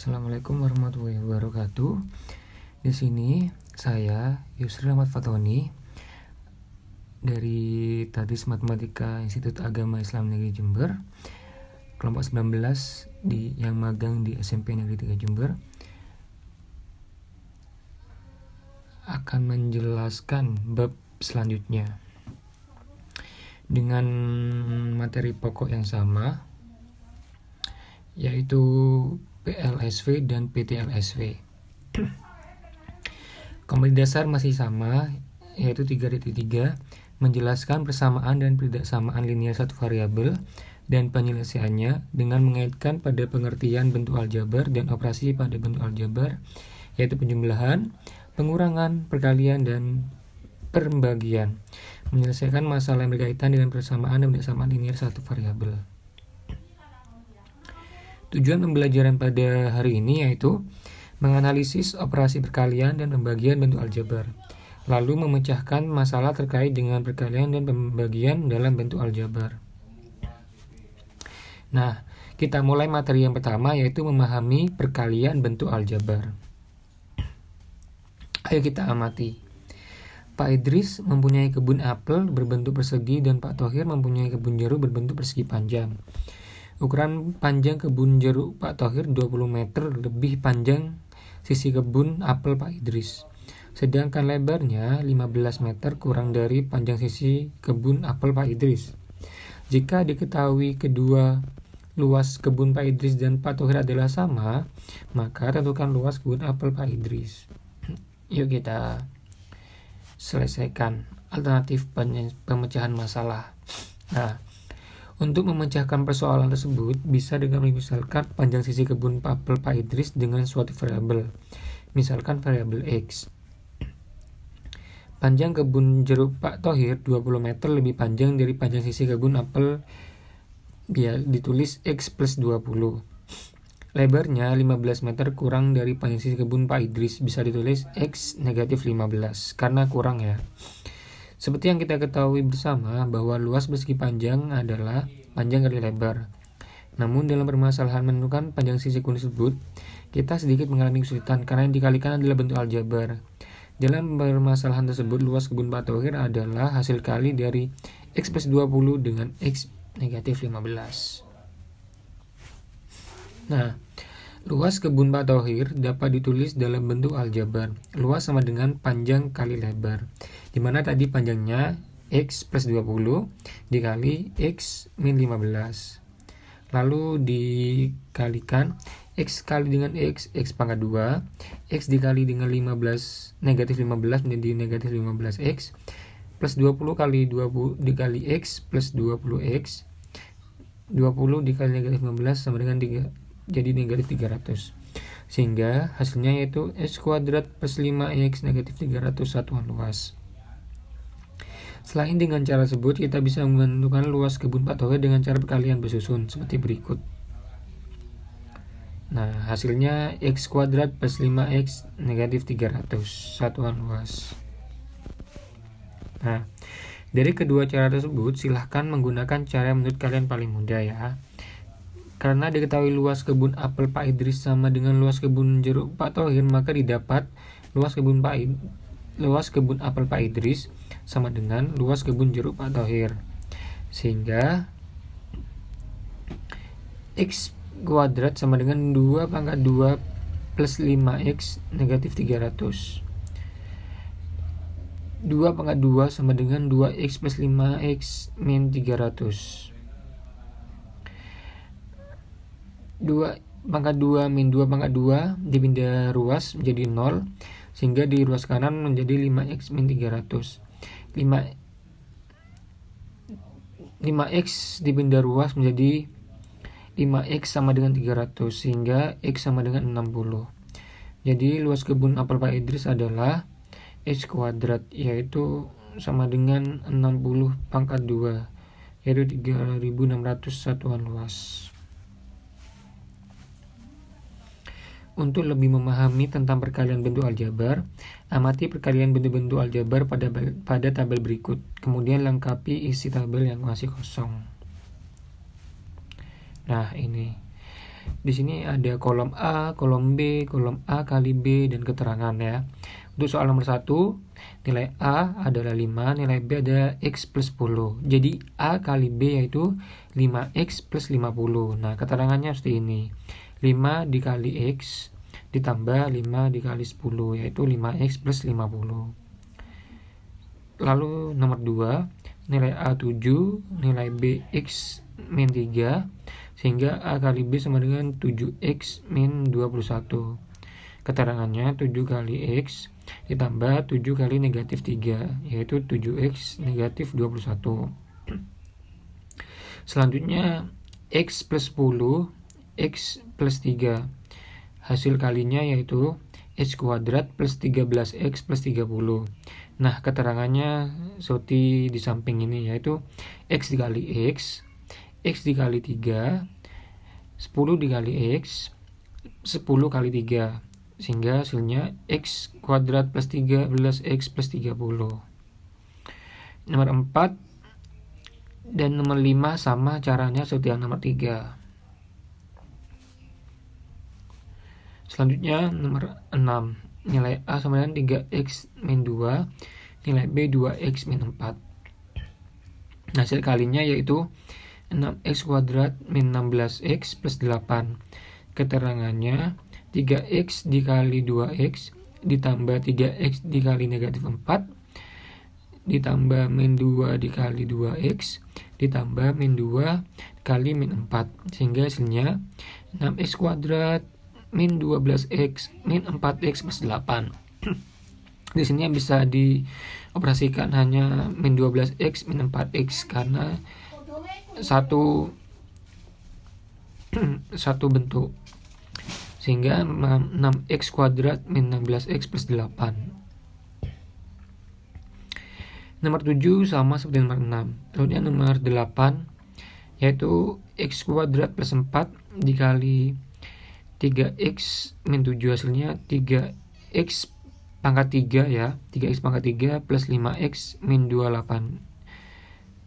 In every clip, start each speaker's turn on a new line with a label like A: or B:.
A: Assalamualaikum warahmatullahi wabarakatuh. Di sini saya Yusri Ahmad Fatoni dari Tadris Matematika Institut Agama Islam Negeri Jember, kelompok 19 yang magang di SMP Negeri 3 Jember, akan menjelaskan bab selanjutnya dengan materi pokok yang sama, yaitu PLSV dan PTLSV. Komedi dasar masih sama, yaitu 3.3, menjelaskan persamaan dan ketidaksamaan linear satu variabel dan penyelesaiannya dengan mengaitkan pada pengertian bentuk aljabar dan operasi pada bentuk aljabar, yaitu penjumlahan, pengurangan, perkalian, dan pembagian. Menyelesaikan masalah yang berkaitan dengan persamaan dan ketidaksamaan linear satu variabel. Tujuan pembelajaran pada hari ini yaitu menganalisis operasi perkalian dan pembagian bentuk aljabar, lalu memecahkan masalah terkait dengan perkalian dan pembagian dalam bentuk aljabar. Nah, kita mulai materi yang pertama, yaitu memahami perkalian bentuk aljabar. Ayo kita amati. Pak Idris mempunyai kebun apel berbentuk persegi dan Pak Thohir mempunyai kebun jeruk berbentuk persegi panjang. Ukuran panjang kebun jeruk Pak Thohir 20 meter lebih panjang sisi kebun apel Pak Idris. Sedangkan lebarnya 15 meter kurang dari panjang sisi kebun apel Pak Idris. Jika diketahui kedua luas kebun Pak Idris dan Pak Thohir adalah sama, maka tentukan luas kebun apel Pak Idris. Yuk kita selesaikan alternatif pemecahan masalah. Nah, untuk memecahkan persoalan tersebut bisa dengan misalkan panjang sisi kebun apel Pak Idris dengan suatu variabel, misalkan variabel X. Panjang kebun jeruk Pak Thohir 20 meter lebih panjang dari panjang sisi kebun apel, dia ditulis X plus 20. Lebarnya 15 meter kurang dari panjang sisi kebun Pak Idris, bisa ditulis X negatif 15 karena kurang ya. Seperti yang kita ketahui bersama bahwa luas persegi panjang adalah panjang kali lebar. Namun dalam permasalahan menentukan panjang sisi kebun tersebut, kita sedikit mengalami kesulitan karena yang dikalikan adalah bentuk aljabar. Dalam permasalahan tersebut, luas kebun Pak Thohir adalah hasil kali dari X plus 20 dengan X negatif 15. Nah, luas kebun Pak Thohir dapat ditulis dalam bentuk aljabar. Luas sama dengan panjang kali lebar, di mana tadi panjangnya X plus 20 dikali X min 15. Lalu dikalikan X kali dengan X pangkat 2, X dikali dengan 15, negatif 15 menjadi negatif 15X, plus 20 kali 20 dikali X plus 20X, 20 dikali negatif 15 sama dengan 3, jadi negatif 300. Sehingga hasilnya yaitu X kuadrat plus 5X negatif 300 satuan luas. Selain dengan cara tersebut, kita bisa menentukan luas kebun Pak Thohir dengan cara perkalian bersusun seperti berikut. Nah, hasilnya X kuadrat plus 5X negatif 300 satuan luas. Nah, dari kedua cara tersebut, silahkan menggunakan cara yang menurut kalian paling mudah ya. Karena diketahui luas kebun apel Pak Idris sama dengan luas kebun jeruk Pak Thohir, maka didapat luas kebun apel Pak Idris sama dengan luas kebun jeruk Pak Thohir. Sehingga X kuadrat sama dengan 2 pangkat 2 plus 5X negatif 300. 2 pangkat 2 sama dengan 2X plus 5X min 300. 2 pangkat 2 min 2 pangkat 2 dipindah ruas menjadi 0, sehingga di ruas kanan menjadi 5X min 300. 5X dipindah ruas menjadi 5X sama dengan 300, sehingga X sama dengan 60. Jadi luas kebun apel Pak Idris adalah X kuadrat, yaitu sama dengan 60 pangkat 2, yaitu 3600 satuan luas. Untuk lebih memahami tentang perkalian bentuk aljabar, amati perkalian bentuk-bentuk aljabar pada tabel berikut. Kemudian lengkapi isi tabel yang masih kosong. Nah, ini Di sini ada kolom A, kolom B, kolom A kali B, dan keterangan ya. Untuk soal nomor 1, nilai A adalah 5, nilai B ada X plus 10. Jadi A kali B yaitu 5X plus 50. Nah, keterangannya seperti ini. 5 dikali X ditambah 5 dikali 10, yaitu 5X plus 50. Lalu nomor 2, nilai A 7, nilai B X min 3, sehingga A kali B sama dengan 7X min 21. Keterangannya 7 kali X ditambah 7 kali negatif 3, yaitu 7X negatif 21. Selanjutnya X plus 10, X plus 3. Hasil kalinya yaitu X kuadrat plus 13X plus 30. Nah, keterangannya seperti di samping ini, yaitu X dikali X dikali 3, 10 dikali X, 10 kali 3, sehingga hasilnya X kuadrat plus 13X plus 30. Nomor 4 dan nomor 5 sama caranya seperti yang nomor 3. Selanjutnya nomor 6, nilai A sama dengan 3X min 2, nilai B 2X min 4. Hasil kalinya yaitu 6X kuadrat min 16X plus 8. Keterangannya 3X dikali 2X ditambah 3X dikali negatif 4 ditambah min 2 dikali 2X ditambah min 2 kali min 4, sehingga hasilnya 6X kuadrat min 12X min 4X plus 8. Di sini bisa dioperasikan hanya min 12X min 4X karena satu bentuk, sehingga 6X kuadrat min 16X plus 8. Nomor 7 sama seperti nomor 6. Lalu nomor 8 yaitu X kuadrat plus 4 dikali 3X min 7, hasilnya 3X pangkat 3 ya, 3X pangkat 3 plus 5X min 28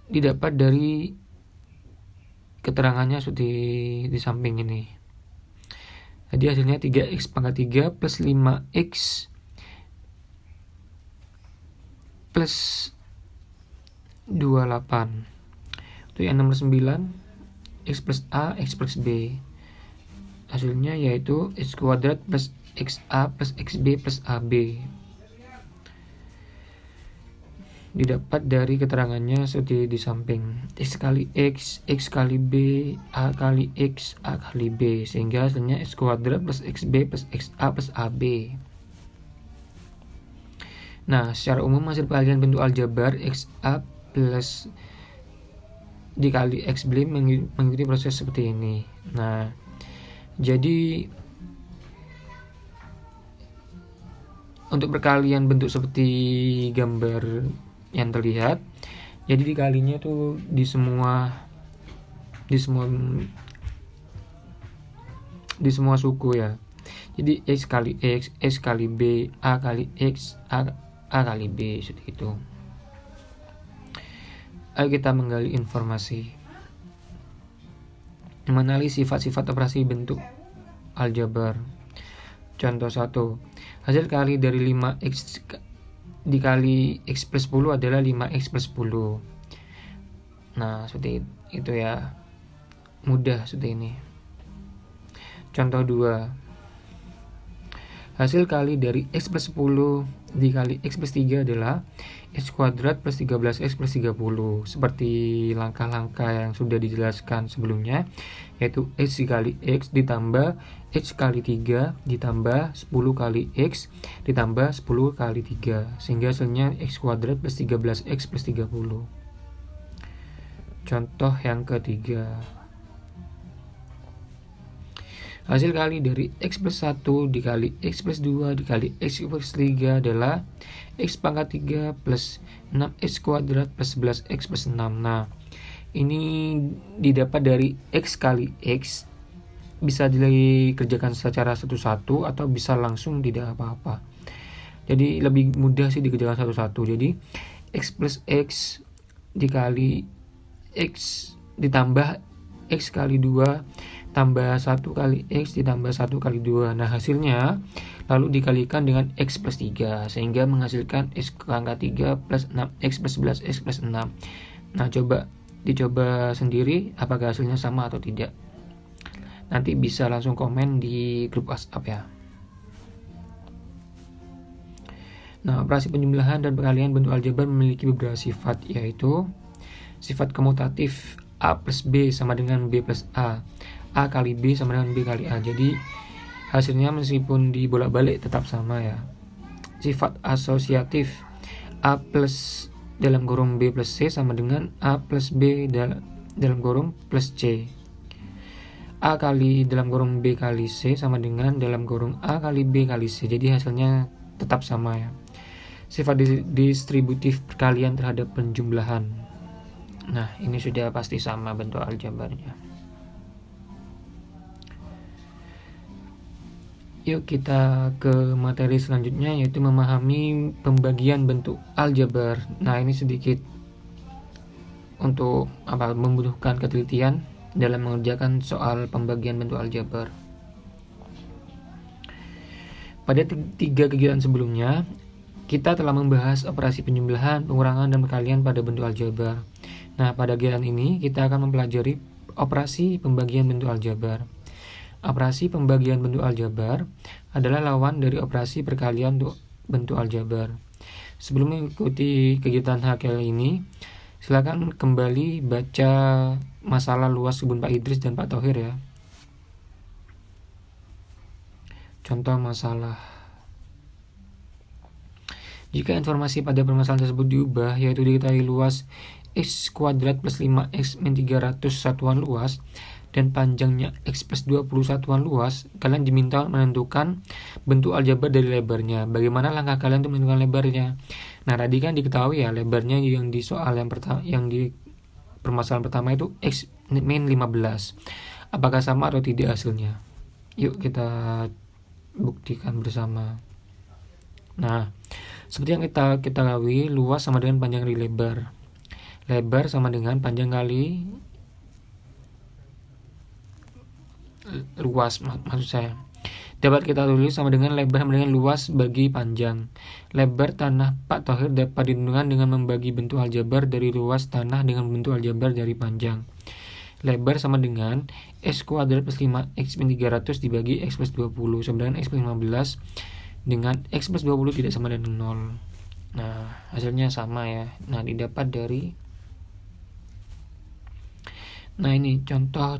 A: didapat dari keterangannya seperti di samping ini. Jadi hasilnya 3X pangkat 3 plus 5X plus 28. Itu yang nomor 9, X plus A, X plus B. Hasilnya yaitu X kuadrat plus XA plus XB plus AB. Didapat dari keterangannya seperti di samping. X kali X, X kali B, A kali X, A kali B, sehingga hasilnya X kuadrat plus XB plus XA plus AB. Nah, secara umum hasil pengalihan bentuk aljabar XA plus dikali XB mengikuti proses seperti ini. Nah, jadi untuk perkalian bentuk seperti gambar yang terlihat, jadi dikalinya tuh di semua suku ya. Jadi X kali X, X kali B, A kali X, A kali B, seperti itu. Ayo kita menggali informasi. Mengenali sifat-sifat operasi bentuk aljabar. Contoh 1. Hasil kali dari 5X dikali X plus 10 adalah 5X plus 10. Nah, seperti itu ya. Mudah seperti ini. Contoh 2. Hasil kali dari X plus 10 dikali X plus 3 adalah X kuadrat plus 13X plus 30. Seperti langkah-langkah yang sudah dijelaskan sebelumnya, yaitu X dikali X ditambah X kali 3 ditambah 10 kali X ditambah 10 kali 3, sehingga hasilnya X kuadrat plus 13X plus 30. Contoh yang ketiga. Hasil kali dari X plus 1 dikali X plus 2 dikali X plus 3 adalah X pangkat 3 plus 6X kuadrat plus 11X plus 6. Nah, ini didapat dari X kali X. Bisa dikerjakan secara satu-satu atau bisa langsung tidak apa-apa. Jadi lebih mudah sih dikerjakan satu-satu. Jadi X plus X dikali X ditambah X kali 2 tambah 1 kali X ditambah 1 kali 2. Nah, hasilnya lalu dikalikan dengan X plus 3 sehingga menghasilkan X ke angka 3 plus 6 X plus 11 X plus 6. Nah, dicoba sendiri apakah hasilnya sama atau tidak. Nanti bisa langsung komen di grup WhatsApp ya. Nah, operasi penjumlahan dan perkalian bentuk aljabar memiliki beberapa sifat, yaitu sifat komutatif A plus B sama dengan B plus A kali B sama dengan B kali A. Jadi hasilnya meskipun dibolak-balik tetap sama ya. Sifat asosiatif A plus dalam kurung B plus C sama dengan A plus B dalam kurung plus C. A kali dalam kurung B kali C sama dengan dalam kurung A kali B kali C. Jadi hasilnya tetap sama ya. Sifat distributif perkalian terhadap penjumlahan. Nah, ini sudah pasti sama bentuk aljabarnya. Yuk kita ke materi selanjutnya, yaitu memahami pembagian bentuk aljabar. Nah, ini sedikit untuk membutuhkan ketelitian dalam mengerjakan soal pembagian bentuk aljabar. Pada 3 kegiatan sebelumnya, kita telah membahas operasi penjumlahan, pengurangan, dan perkalian pada bentuk aljabar. Nah, pada kegiatan ini kita akan mempelajari operasi pembagian bentuk aljabar. Operasi pembagian bentuk aljabar adalah lawan dari operasi perkalian untuk bentuk aljabar. Sebelum mengikuti kegiatan HKL ini, silakan kembali baca masalah luas kebun Pak Idris dan Pak Thohir ya. Contoh masalah. Jika informasi pada permasalahan tersebut diubah, yaitu diketahui luas X kuadrat plus 5X min 300 satuan luas dan panjangnya X plus 20 satuan luas, kalian diminta menentukan bentuk aljabar dari lebarnya. Bagaimana langkah kalian untuk menentukan lebarnya? Nah, tadi kan diketahui ya lebarnya yang di soal yang pertama, yang di permasalahan pertama itu X min 15. Apakah sama atau tidak hasilnya? Yuk kita buktikan bersama. Nah, seperti yang kita ketahui, luas sama dengan panjang kali lebar. Lebar sama dengan panjang kali luas, maksud saya. Dapat kita tulis sama dengan lebar sama dengan luas bagi panjang. Lebar tanah Pak Thohir dapat ditentukan dengan membagi bentuk aljabar dari luas tanah dengan bentuk aljabar dari panjang. Lebar sama dengan X kuadrat plus 5X min 300 dibagi X plus 20 sama dengan X plus 15 dengan X plus 20 tidak sama dengan 0. Nah, hasilnya sama ya. Nah, didapat dari ini contoh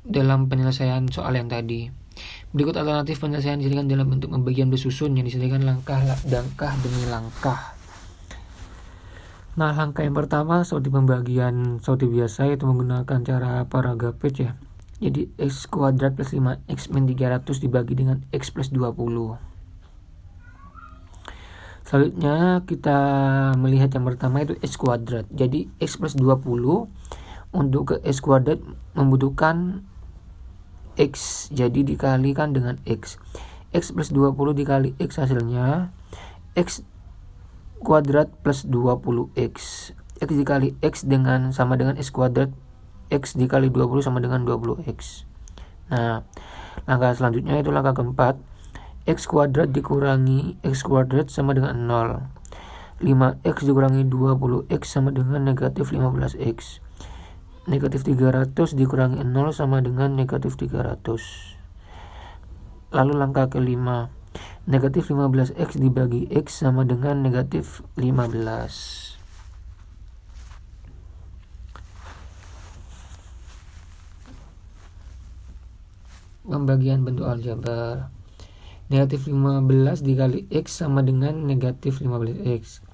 A: dalam penyelesaian soal yang tadi. Berikut alternatif penyelesaian disediakan dalam bentuk pembagian bersusun yang disediakan langkah demi langkah. Nah, langkah yang pertama seperti pembagian seperti biasa, yaitu menggunakan cara Paragapet ya. Jadi X kuadrat plus 5X min 300 dibagi dengan X plus 20. Selanjutnya kita melihat yang pertama itu X kuadrat. Jadi X plus 20 untuk ke X kuadrat membutuhkan X, jadi dikalikan dengan X. X plus 20 dikali X hasilnya X kuadrat plus 20X. X dikali X sama dengan X kuadrat. X dikali 20 sama dengan 20X. Nah, langkah selanjutnya itu langkah keempat. X kuadrat dikurangi X kuadrat sama dengan 0. 5X dikurangi 20X sama dengan negatif 15X. Negatif 300 dikurangi 0 sama dengan negatif 300. Lalu langkah kelima. Negatif 15X dibagi X sama dengan negatif 15. Pembagian bentuk aljabar. Negatif 15 dikali X sama dengan negatif 15X.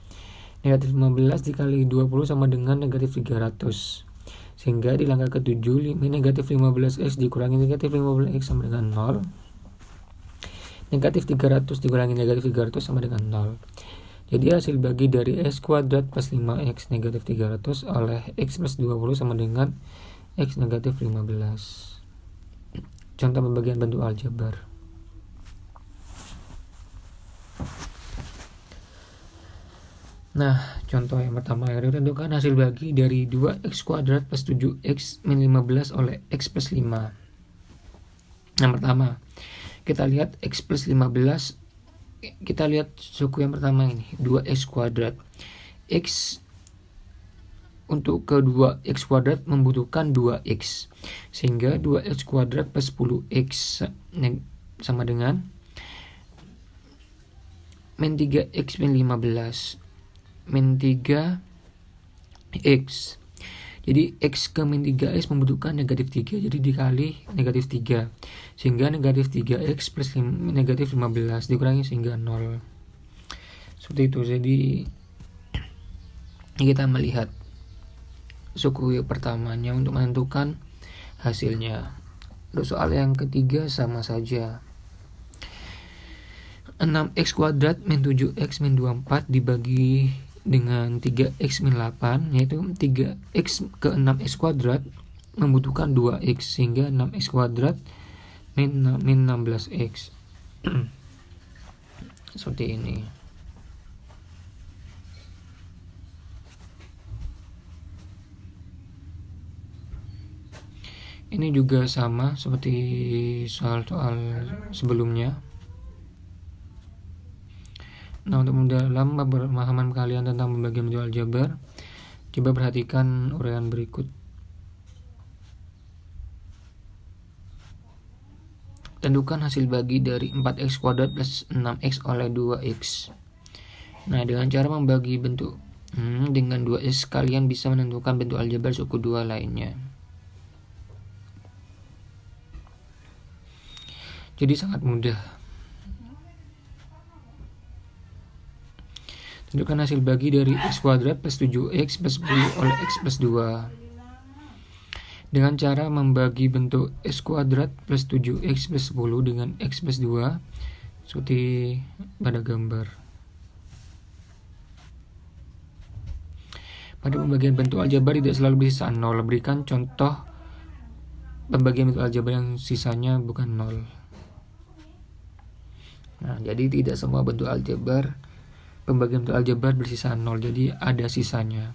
A: Negatif 15 dikali 20 sama dengan negatif 300. Sehingga di langkah ke-7, negatif 15X dikurangi negatif 15X sama dengan 0. Negatif 300 dikurangi negatif 300 sama dengan 0. Jadi hasil bagi dari X kuadrat plus 5X negatif 300 oleh X plus 20 sama dengan X negatif 15. Contoh pembagian bentuk aljabar. Nah, contoh yang pertama, tentukan hasil bagi dari 2x kuadrat plus 7x min 15 oleh x plus 5. Yang pertama, kita lihat x plus 15, kita lihat suku yang pertama ini, 2x kuadrat. X untuk kedua x kuadrat membutuhkan 2x, sehingga 2x kuadrat plus 10x sama dengan min 3x min 15 min 3x. Jadi x ke min 3x membutuhkan negatif 3, jadi dikali negatif 3, sehingga negatif 3x plus negatif 15 dikurangi sehingga 0. Seperti itu. Jadi kita melihat suku pertamanya untuk menentukan hasilnya. Untuk soal yang ketiga sama saja. 6x kuadrat min 7x min 24 dibagi dengan 3x min 8, yaitu 3x ke 6x kuadrat membutuhkan 2x, sehingga 6x kuadrat min 16x. Seperti ini. Ini juga sama seperti soal-soal sebelumnya. Nah, untuk mendalam pemahaman kalian tentang pembagian bentuk aljabar, coba perhatikan uraian berikut. Tentukan hasil bagi dari 4x kuadrat plus 6x oleh 2x. Nah, dengan cara membagi bentuk dengan 2x, kalian bisa menentukan bentuk aljabar suku 2 lainnya. Jadi sangat mudah. Tentukan hasil bagi dari x kuadrat plus 7x plus 10 oleh x plus 2. Dengan cara membagi bentuk x kuadrat plus 7x plus 10 dengan x plus 2, seperti pada gambar. Pada pembagian bentuk aljabar tidak selalu bersisa 0. Berikan contoh pembagian bentuk aljabar yang sisanya bukan 0. Nah, jadi tidak semua bentuk aljabar pembagian bentuk aljabar bersisa 0, jadi ada sisanya.